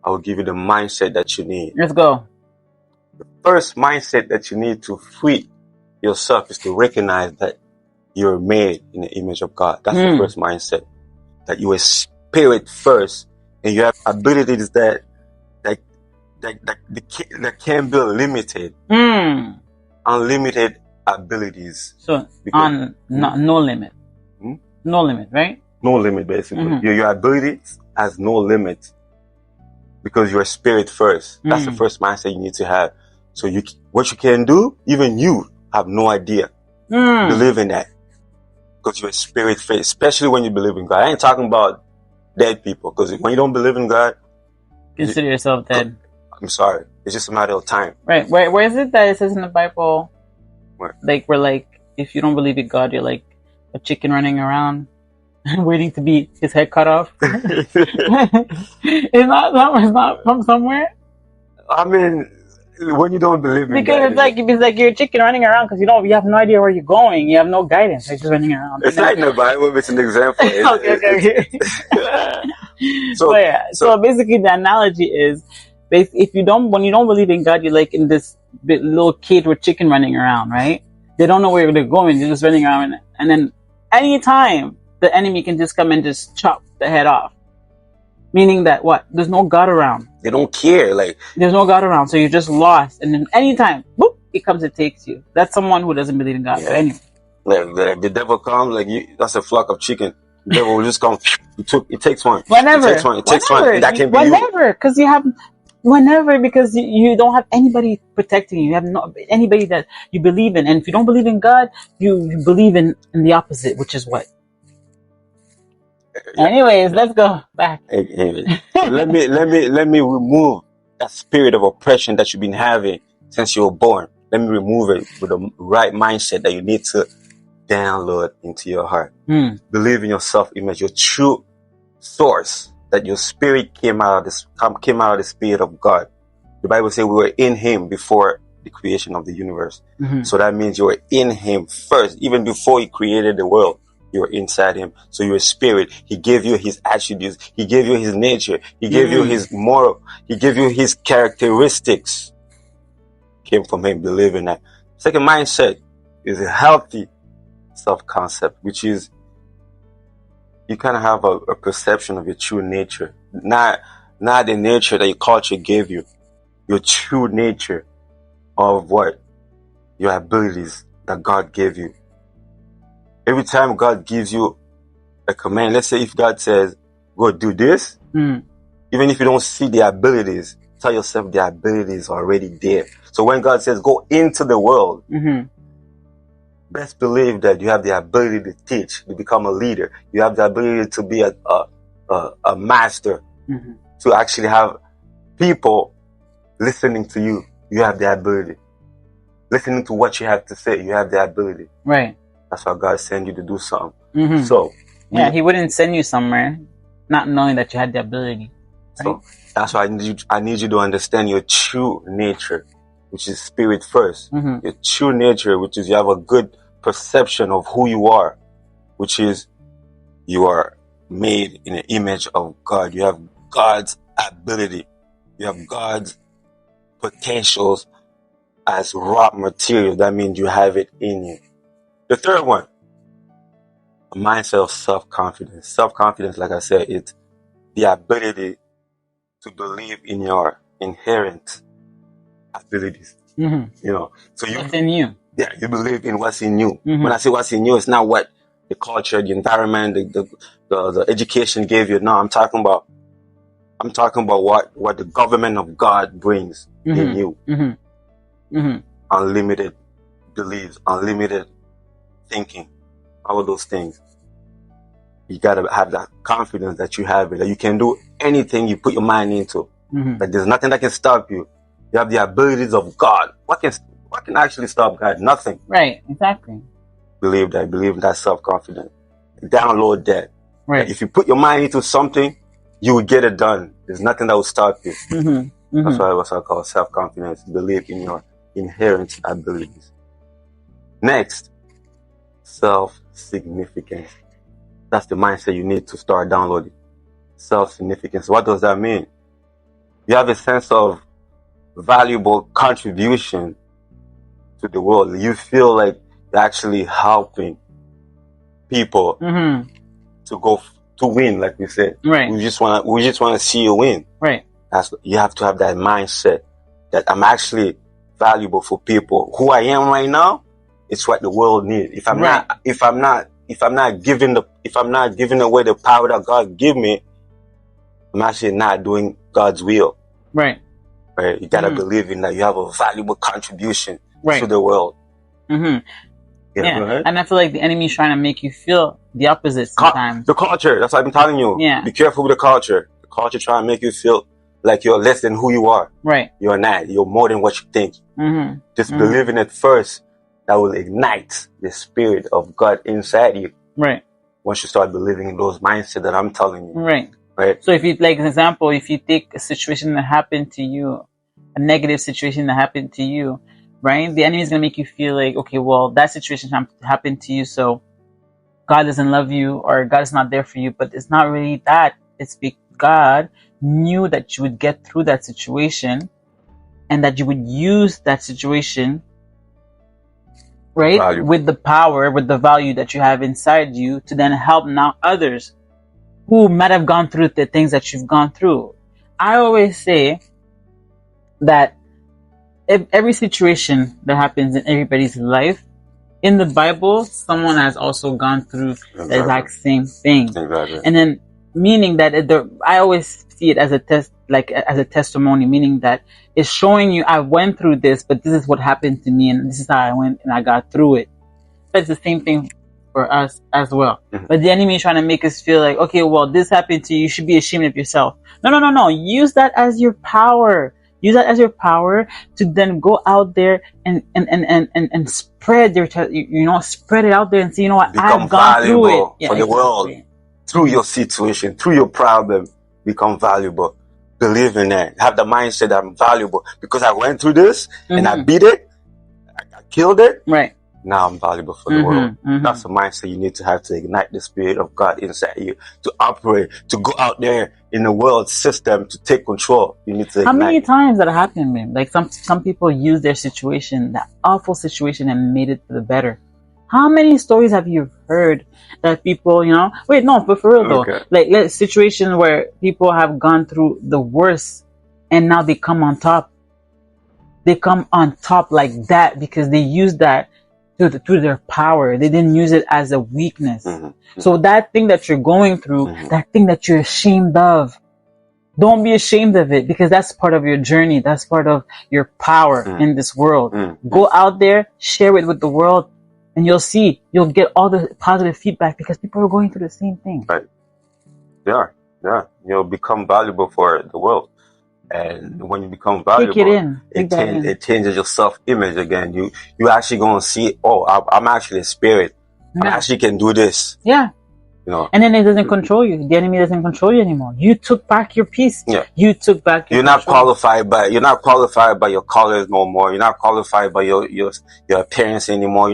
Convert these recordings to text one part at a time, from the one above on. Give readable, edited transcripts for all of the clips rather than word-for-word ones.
I will give you the mindset that you need. Let's go. First mindset that you need to free yourself is to recognize that you're made in the image of God. That's the first mindset. That you are spirit first, and you have abilities that can be limited. Unlimited abilities. So no limit. No limit, right? No limit, basically. Your abilities has no limit because you're spirit first. That's the first mindset you need to have. So what you can do, even you have no idea. Believe in that. Because you're spirit first, especially when you believe in God. I ain't talking about dead people, because when you don't believe in God, consider yourself dead. I'm sorry. It's just a matter of time. Right. Where is it that it says in the Bible? Where? Like, we're like, if you don't believe in God, you're like a chicken running around waiting to be his head cut off. It's not from somewhere. I mean, when you don't believe in God, because it's like you're a chicken running around because you have no idea where you're going. You have no guidance. You're just running around. It's not in the Bible. It's an example. Okay. So basically, the analogy is, when you don't believe in God, you're like in this little cage with chicken running around, right? They don't know where they're going. They're just running around, and then anytime the enemy can just come and just chop the head off. Meaning that there's no God around. They don't care. There's no God around, so you're just lost. And then anytime, boop, it comes and takes you. That's someone who doesn't believe in God. Yeah. But anyway, the devil comes that's a flock of chicken. The devil will just come. It takes one. Whenever. It takes one. That can be whenever, because because you don't have anybody protecting you. You have anybody that you believe in. And if you don't believe in God, you believe in the opposite, which is what? Anyways, let's go back. Let me remove that spirit of oppression that you've been having since you were born. Let me remove it with the right mindset that you need to download into your heart. Believe in your self-image, your true source, that your spirit came out of the spirit of God. The Bible says we were in Him before the creation of the universe. So that means you were in Him first, even before He created the world. You were inside Him. So you're a spirit. He gave you His attributes. He gave you His nature. He gave you His moral. He gave you His characteristics. Came from Him. Believe in that. Second mindset is a healthy self-concept, which is you kind of have a perception of your true nature. Not the nature that your culture gave you. Your true nature of what? Your abilities that God gave you. Every time God gives you a command, let's say if God says, go do this, even if you don't see the abilities, tell yourself the abilities are already there. So when God says, go into the world, best believe that you have the ability to teach, to become a leader. You have the ability to be a master, to actually have people listening to you. You have the ability. Listening to what you have to say, you have the ability. Right. That's why God sent you to do something. So He wouldn't send you somewhere not knowing that you had the ability. Right? So that's why I need you to understand your true nature, which is spirit first. Your true nature, which is you have a good perception of who you are, which is you are made in the image of God. You have God's ability. You have God's potentials as raw material. That means you have it in you. The third one, a mindset of self-confidence. Self-confidence, like I said, it's the ability to believe in your inherent abilities. So what's in you? Yeah, you believe in what's in you. When I say what's in you, it's not what the culture, the environment, the education gave you. No, I'm talking about what the government of God brings in you. Unlimited beliefs, unlimited thinking, all of those things. You gotta have that confidence that you have it, that you can do anything you put your mind into. That there's nothing that can stop you. You have the abilities of God. What can actually stop God? Nothing. Right, exactly. Believe that self-confidence. Download that. Right. If you put your mind into something, you will get it done. There's nothing that will stop you. That's what I call self-confidence. Believe in your inherent abilities. Next, self-significance. That's the mindset you need to start downloading. Self-significance. What does that mean? You have a sense of valuable contribution to the world. You feel like you're actually helping people to win, like we said. Right. We just want to see you win. Right. You have to have that mindset that I'm actually valuable for people. Who I am right now, it's what the world needs. If I'm not giving away the power that God give me, I'm actually not doing God's will. Right. Right. You gotta believe in that you have a valuable contribution to the world. Yeah. And I feel like the enemy is trying to make you feel the opposite sometimes. The culture, that's what I've been telling you. Yeah. Be careful with the culture. The culture trying to make you feel like you're less than who you are. Right. You're not. You're more than what you think. Just believe in it first. That will ignite the spirit of God inside you. Right. Once you start believing in those mindsets that I'm telling you. Right. Right. So if you, like, an example, if you take a situation that happened to you, a negative situation that happened to you, right? The enemy is going to make you feel like, okay, well, that situation happened to you, so God doesn't love you or God is not there for you. But it's not really that. It's because God knew that you would get through that situation and that you would use that situation, right? With the power, with the value that you have inside you to then help now others who might have gone through the things that you've gone through. I always say that every situation that happens in everybody's life, in the Bible, someone has also gone through the exact same thing. Exactly. And then, meaning that I always see it as a test, like as a testimony, meaning that it's showing you, I went through this, but this is what happened to me, and this is how I went and I got through it. But it's the same thing for us as well. But the enemy is trying to make us feel like, okay, well, this happened to you, you should be ashamed of yourself. No. Use that as your power. Use that as your power to then go out there and spread spread it out there and say, you know what, Become I've gone through it. For the world. Through your situation, through your problem, become valuable. Believe in that. Have the mindset that I'm valuable because I went through this and I beat it. I killed it. Right. Now I'm valuable for the world. That's the mindset you need to have to ignite the spirit of God inside you, to operate, to go out there in the world system, to take control. You need to ignite. How many times that happened, man? Like some people use their situation, that awful situation, and made it for the better. How many stories have you heard that people, but for real though, like situations where people have gone through the worst and now they come on top. They come on top like that because they use that to their power. They didn't use it as a weakness. So that thing that you're going through, that thing that you're ashamed of, don't be ashamed of it because that's part of your journey. That's part of your power in this world. Go out there, share it with the world, and you'll get all the positive feedback because people are going through the same thing. Right. Yeah. You'll become valuable for the world. And when you become valuable, it changes your self-image again. You actually gonna see, I'm actually a spirit. I actually can do this. Yeah. And then it doesn't control you. The enemy doesn't control you anymore. You took back your peace. Yeah. You took back your You're not qualified by your colors no more. You're not qualified by your appearance anymore.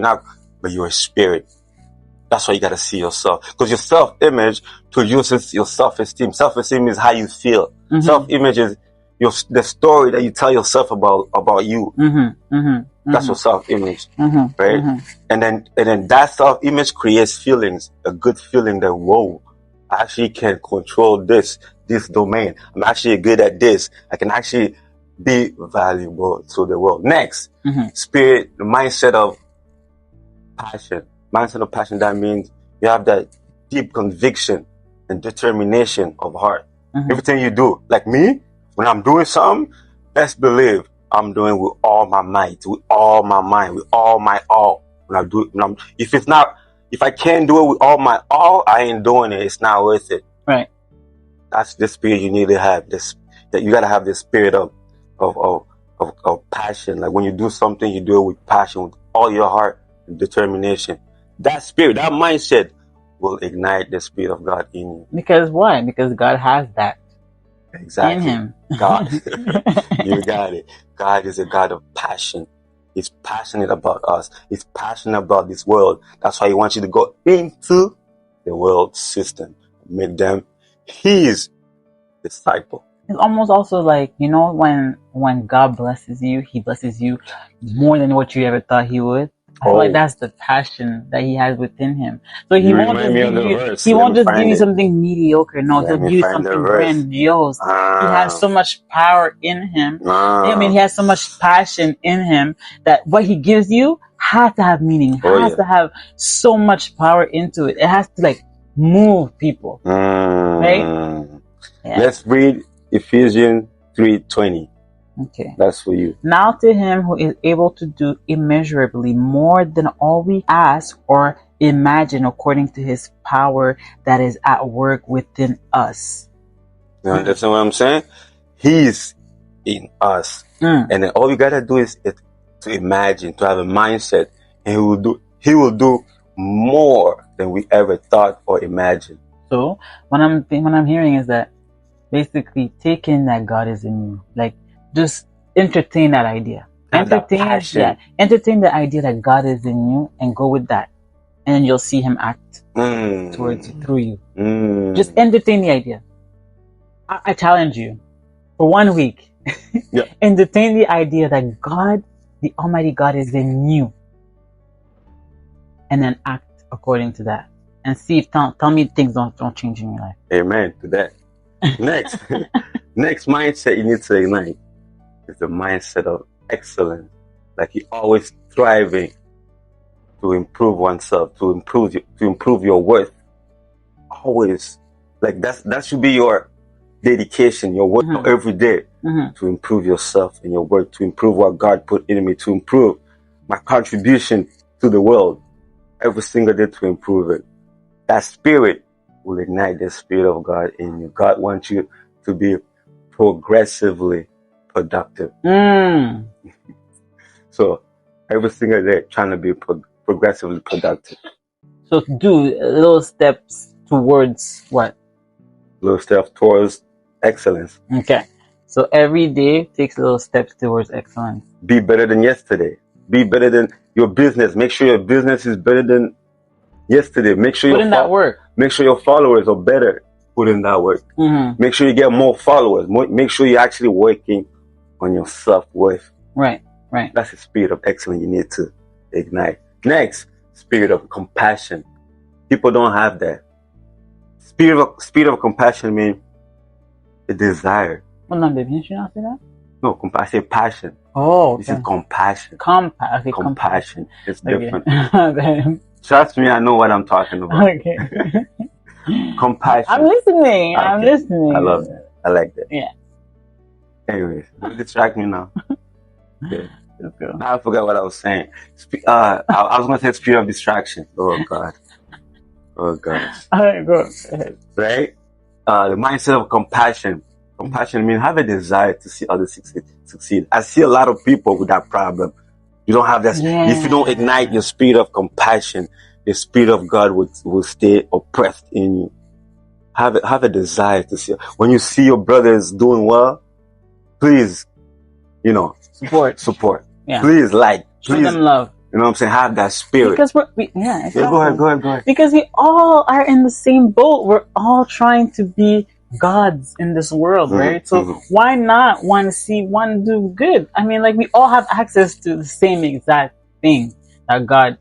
But you're a spirit. That's why you gotta see yourself. Because your self-image produces your self-esteem. Self-esteem is how you feel. Self-image is the story that you tell yourself about you. That's your self-image, right? And then that self-image creates feelings, a good feeling that, whoa, I actually can control this domain. I'm actually good at this. I can actually be valuable to the world. Next, spirit, the mindset of passion. Mindset of passion, that means you have that deep conviction and determination of heart. Everything you do, like me, when I'm doing something, best believe I'm doing with all my might, with all my mind, with all my all. If I can't do it with all my all, I ain't doing it. It's not worth it. Right. That's the spirit you need to have. That you gotta have this spirit of passion. Like when you do something, you do it with passion, with all your heart and determination. That spirit, that mindset will ignite the spirit of God in you. Because why? Because God has that. Exactly. In him. God. You got it. God is a God of passion. He's passionate about us. He's passionate about this world. That's why he wants you to go into the world system. Make them his disciple. It's almost also like, when God blesses you, He blesses you more than what you ever thought He would. I feel like that's the passion that He has within Him. So He You won't remind just me give of the you, verse. He Let won't me just give find you it. something mediocre. No, Let He'll me give you find the something verse. grandiose. He has so much power in Him. I mean, He has so much passion in Him that what He gives you has to have meaning, has to have so much power into it. It has to like move people, right? Yeah. Let's read Ephesians 3:20. Okay. That's for you. Now to Him who is able to do immeasurably more than all we ask or imagine, according to His power that is at work within us. You understand what I'm saying? He's in us. And then all we gotta do is to imagine, to have a mindset, and He will do more than we ever thought or imagined. So what I'm hearing is that basically take in that God is in you. Like, just entertain that idea. Entertain the idea that God is in you and go with that. And then you'll see Him act towards you, through you. Just entertain the idea. I challenge you for 1 week. Entertain the idea that God, the Almighty God, is in you. And then act according to that. And see if tell me things don't change in your life. Amen to that. Next mindset you need to ignite is the mindset of excellence. Like you're always striving to improve oneself, to improve your worth. Always, like that should be your dedication, your work every day, to improve yourself and your work, to improve what God put in me, to improve my contribution to the world every single day, to improve it. That spirit will ignite the spirit of God in you. God wants you to be progressively productive. So every single day, trying to be progressively productive. So do little steps towards what? Little steps towards excellence. Okay. So every day takes little steps towards excellence. Be better than yesterday. Be better than your business. Make sure your business is better than yesterday. Make sure put in that work. Make sure your followers are better. Put in that work. Make sure you get more followers. Make sure you're actually working on your self-worth. Right. That's the spirit of excellence you need to ignite. Next, spirit of compassion. People don't have that. Spirit of compassion means a desire. Well, no, baby, should not say that? No, compassion, passion. Oh, okay. This is compassion. Compassion. It's different. Trust me, I know what I'm talking about. Okay. Compassion. I'm listening. Okay. I'm listening. I love it. I like that. Yeah. Anyways, don't distract me now. Okay. Let's go. I forgot what I was saying. I was going to say spirit of distraction. Oh, God. Oh, gosh. All right, go ahead. Right? The mindset of compassion. Compassion means have a desire to see others succeed. I see a lot of people with that problem. You don't have that. Yeah. If you don't ignite your spirit of compassion, the spirit of God will stay oppressed in you. Have a desire to see. When you see your brothers doing well, please, support. Yeah. Please show them love. You know what I'm saying? Have that spirit. Because exactly. Go ahead. Because we all are in the same boat. We're all trying to be gods in this world, right? So why not want to see one do good? I mean, like, we all have access to the same exact thing that God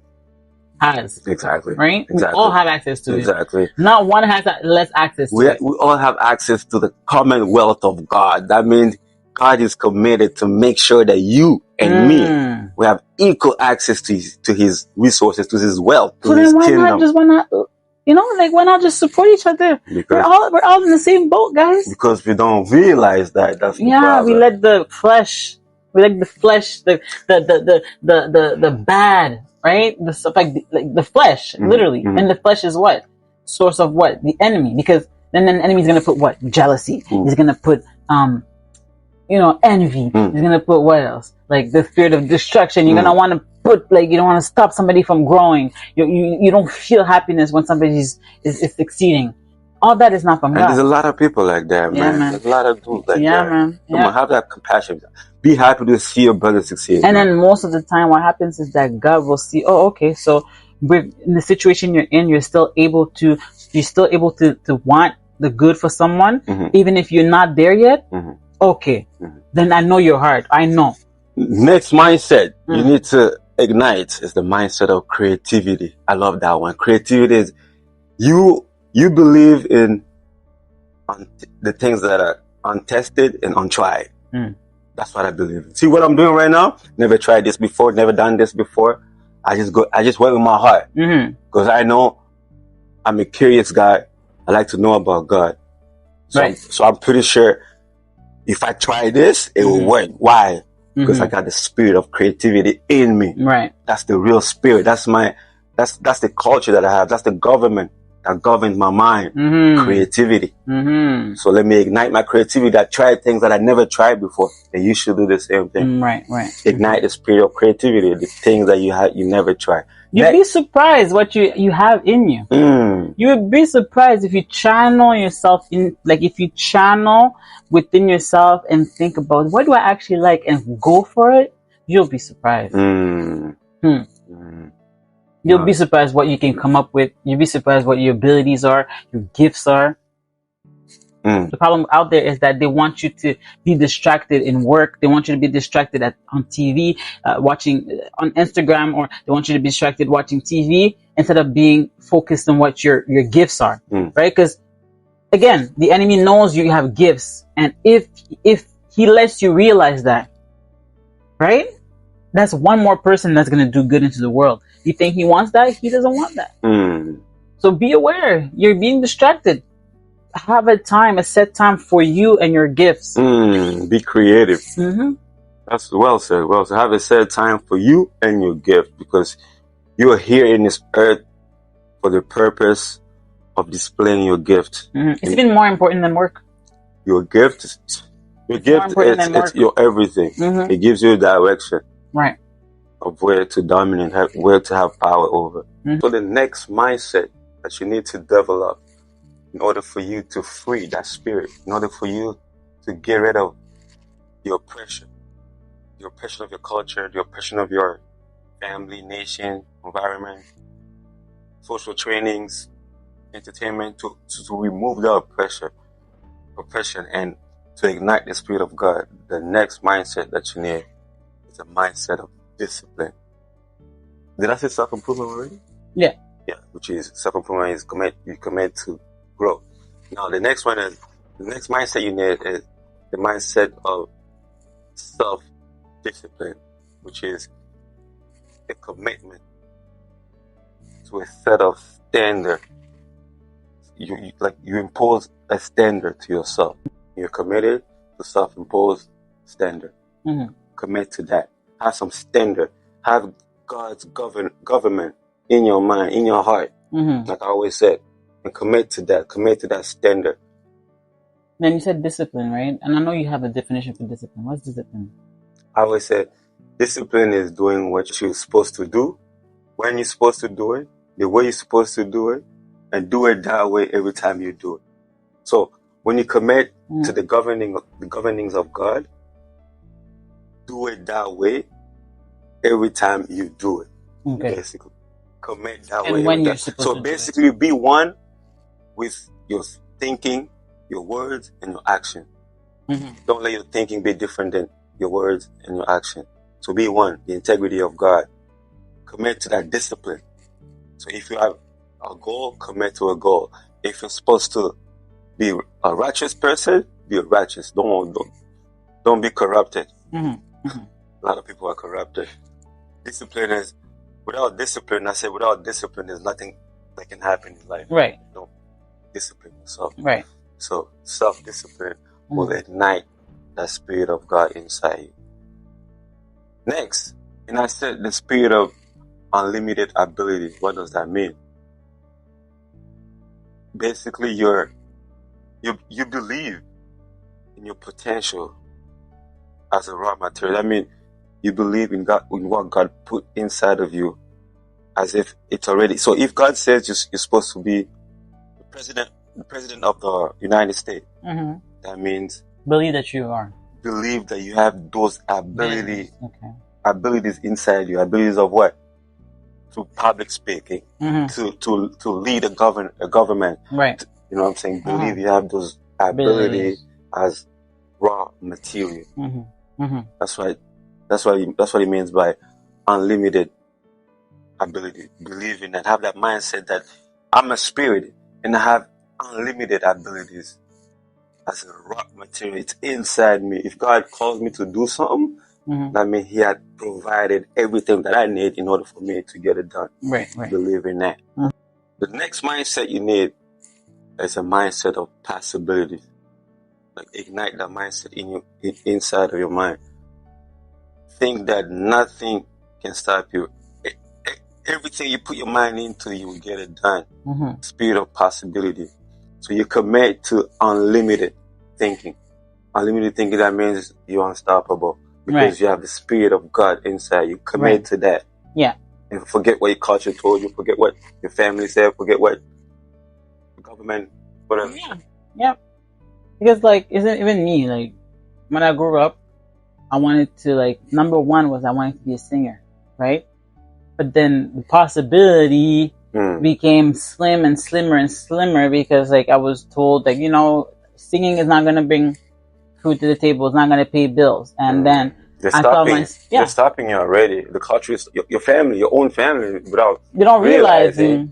has. Exactly. Right? Exactly. We all have access to it. Exactly. Not one has less access to it. We all have access to the commonwealth of God. That means God is committed to make sure that you and me, we have equal access to his resources, to his wealth, to his kingdom. Why not just support each other? Because we're all in the same boat, guys. Because we don't realize that. That's the problem. We let the flesh, the bad, right? The stuff like the flesh, literally. And the flesh is what? Source of what? The enemy. Because then the enemy's gonna put what? Jealousy. He's gonna put envy. He's gonna put what else? Like the spirit of destruction. You're gonna want to put, like, you don't want to stop somebody from growing. You don't feel happiness when somebody is succeeding. All that is not from God. There's a lot of people like that, man. Yeah, man. There's a lot of dudes like that. Man. Come on, have that compassion. Be happy to see your brother succeed. And then most of the time, what happens is that God will see, oh, okay, so in the situation you're in, you're still able to want the good for someone, Mhm. even if you're not there yet, Mhm. okay, Mhm. then I know your heart. I know. Next mindset you Mm. need to ignite is the mindset of creativity. I love that one. Creativity is you believe in the things that are untested and untried. Mm. That's what I believe in. See what I'm doing right now? Never tried this before, never done this before. I just went with my heart Mm-hmm. because I know I'm a curious guy. I like to know about God. So, Right. so I'm pretty sure if I try this, it will Mhm. work. Why? Because I Mhm. got the spirit of creativity in me. Right. That's the real spirit. That's the culture that I have. That's the government that governs my mind. Mhm. Creativity. Mhm. So let me ignite my creativity. I tried things that I never tried before. And you should do the same thing. Right. Right. Ignite the spirit of creativity, the things that you never tried. You'd be surprised what you have in you. You would be surprised if you channel yourself in, like if you channel within yourself and think about what do I actually like and go for it. You'll be surprised. You'll be surprised what you can come up with. You'll be surprised what your abilities are, your gifts are. The problem out there is that they want you to be distracted in work. They want you to be distracted on TV, watching on Instagram, or they want you to be distracted watching TV instead of being focused on what your gifts are, right? Because again, the enemy knows you have gifts, and if he lets you realize that, right, that's one more person that's going to do good into the world. You think he wants that? He doesn't want that. So be aware. You're being distracted. Have a set time for you and your gifts. Be creative. Mm-hmm. That's well said. Well said. Have a set time for you and your gift, because you are here in this earth for the purpose of displaying your gift. Mm-hmm. It's even more important than work. Your gift is it's your everything. Mm-hmm. It gives you a direction, right, of where to dominate, where to have power over. Mm-hmm. So the next mindset that you need to develop in order for you to free that spirit, in order for you to get rid of the oppression of your culture, the oppression of your family, nation, environment, social trainings, entertainment, to remove the oppression and to ignite the spirit of God. The next mindset that you need is a mindset of discipline. Did I say self-improvement already? Yeah. Yeah, which is self-improvement is you commit to grow. Now the next mindset you need is the mindset of self-discipline, which is a commitment to a set of standard. You impose a standard to yourself. You're committed to self-imposed standard. Mm-hmm. Commit to that. Have some standard. Have God's government in your mind, in your heart. Mm-hmm. Like I always said, and commit to that. Commit to that standard. Then you said discipline, right? And I know you have a definition for discipline. What's discipline? I always said discipline is doing what you're supposed to do, when you're supposed to do it, the way you're supposed to do it, and do it that way every time you do it. So when you commit to the governings of God, do it that way every time you do it. Okay. Basically, commit that and way. When you're supposed so to basically, be one with your thinking, your words, and your action. Mm-hmm. Don't let your thinking be different than your words and your action. So be one, the integrity of God. Commit to that discipline. So if you have a goal, commit to a goal. If you're supposed to be a righteous person, be righteous. Don't be corrupted. Mm-hmm. Mm-hmm. A lot of people are corrupted. Discipline is, without discipline, there's nothing that can happen in life. Right. Don't discipline yourself. Right. So self-discipline will ignite that spirit of God inside you. Next, and I said the spirit of unlimited ability. What does that mean? Basically, you believe in your potential as a raw material. I mean, you believe in God, in what God put inside of you, as if it's already. So if God says you're supposed to be the president of the United States, that means believe that you are. Believe that you have those abilities inside you. Abilities of what? To public speaking, to lead a government, right? You know what I'm saying? Believe you have those ability as raw material. That's what it means by unlimited ability. Believe in that. Have that mindset that I'm a spirit and I have unlimited abilities as a raw material. It's inside me. If God calls me to do something, that means He had provided everything that I need in order for me to get it done. Right. Believe in that. The next mindset you need is a mindset of possibilities. Like ignite that mindset inside of your mind. Think that nothing can stop you. Everything you put your mind into, you will get it done. Spirit of possibility. So you commit to unlimited thinking. Unlimited thinking, that means you're unstoppable. Because you have the Spirit of God inside. You commit to that. Yeah. And forget what your culture told you. Forget what your family said. Forget what the government, whatever. Yeah. Because like, isn't even me, like, when I grew up, I wanted to, like, number one was I wanted to be a singer, right? But then the possibility became slim and slimmer and slimmer because, like, I was told, like, you know, singing is not going to bring food to the table. It's not going to pay bills. And then they're stopping you already. The culture is your family, your own family, without you don't realize. They're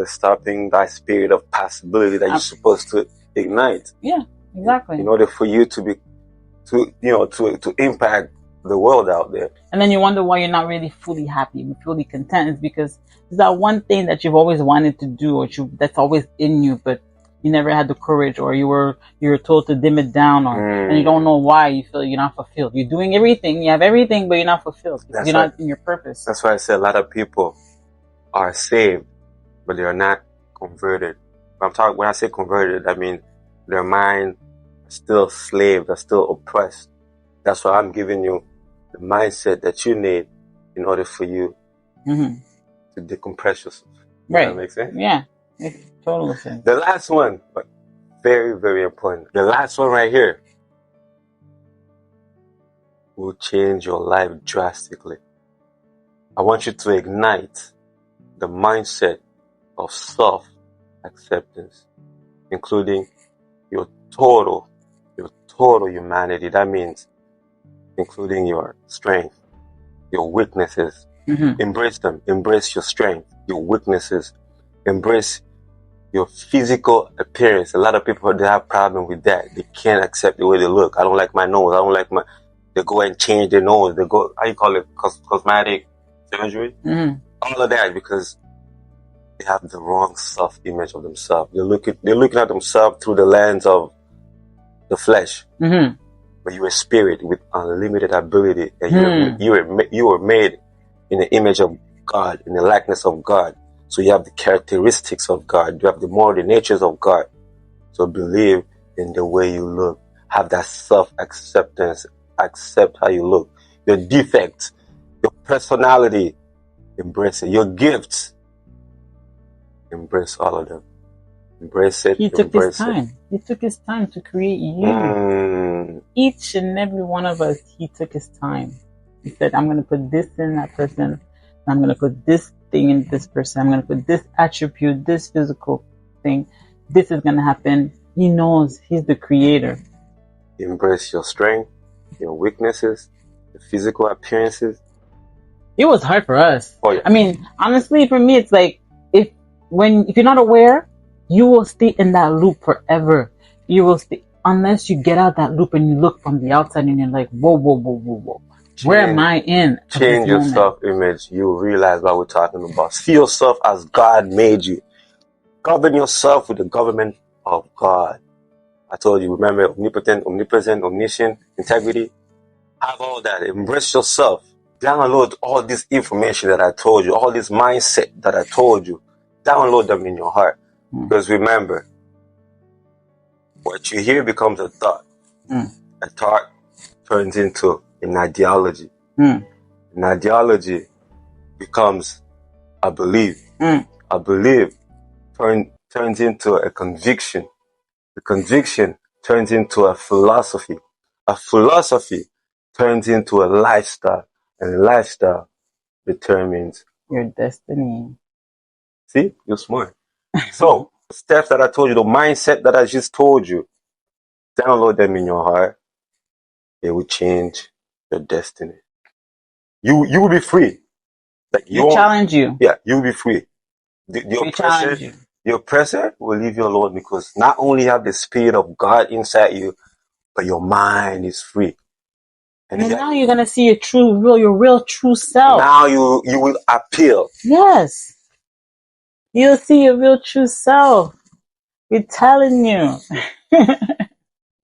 stopping that spirit of possibility that you're supposed to ignite. Yeah, exactly. In order for you to impact the world out there. And then you wonder why you're not really fully happy and fully content. It's because it's that one thing that you've always wanted to do, or that's always in you, but you never had the courage, or you were told to dim it down, and you don't know why you feel you're not fulfilled. You're doing everything, you have everything, but you're not fulfilled because you're not in your purpose. That's why I said a lot of people are saved, but they are not converted. When I say converted, I mean their mind is still slave, they're still oppressed. That's why I'm giving you the mindset that you need in order for you to decompress yourself. Does that make sense? Yeah, makes total sense. The last one, but very, very important. The last one right here will change your life drastically. I want you to ignite the mindset of self-acceptance, including your total humanity. That means including your strength, your weaknesses. Embrace them. Embrace your strength, your weaknesses. Embrace your physical appearance. A lot of people, they have problem with that. They can't accept the way they look. I don't like my nose. I don't like they go and change their nose. They go, how you call it, cosmetic surgery? All of that because they have the wrong self-image of themselves. They're looking at themselves through the lens of the flesh. But you're a spirit with unlimited ability, and you were made in the image of God, in the likeness of God. So you have the characteristics of God. You have the natures of God. So believe in the way you look. Have that self-acceptance. Accept how you look. Your defects, your personality, embrace it. Your gifts, embrace all of them. Embrace it. He took his time. He took his time to create you. Each and every one of us, he took his time. He said, I'm going to put this in that person. I'm going to put this thing in this person. I'm going to put this attribute, this physical thing. This is going to happen. He knows he's the creator. Embrace your strength, your weaknesses, the physical appearances. It was hard for us. Oh, yeah. I mean, honestly, for me, it's like, if you're not aware, you will stay in that loop forever. You will stay, unless you get out that loop and you look from the outside and you're like, whoa. Where am I in? Change your self-image. You realize what we're talking about. See yourself as God made you. Govern yourself with the government of God. I told you, remember, omnipotent, omnipresent, omniscient, integrity. Have all that. Embrace yourself. Download all this information that I told you, all this mindset that I told you. Download them in your heart. Because remember, what you hear becomes a thought. A thought turns into an ideology. An ideology becomes a belief. A belief turns into a conviction. The conviction turns into a philosophy. A philosophy turns into a lifestyle. And a lifestyle determines your destiny. See? You're smart. So, steps that I told you, the mindset that I just told you, download them in your heart. It will change your destiny. You will be free. Like you We won't, challenge you. yeah, you will be free. The We challenge oppression, you. the oppressor will leave you alone because not only have the spirit of God inside you, but your mind is free. And then now you're gonna see your real true self. Now you will appeal. Yes. You'll see your real true self. We're telling you.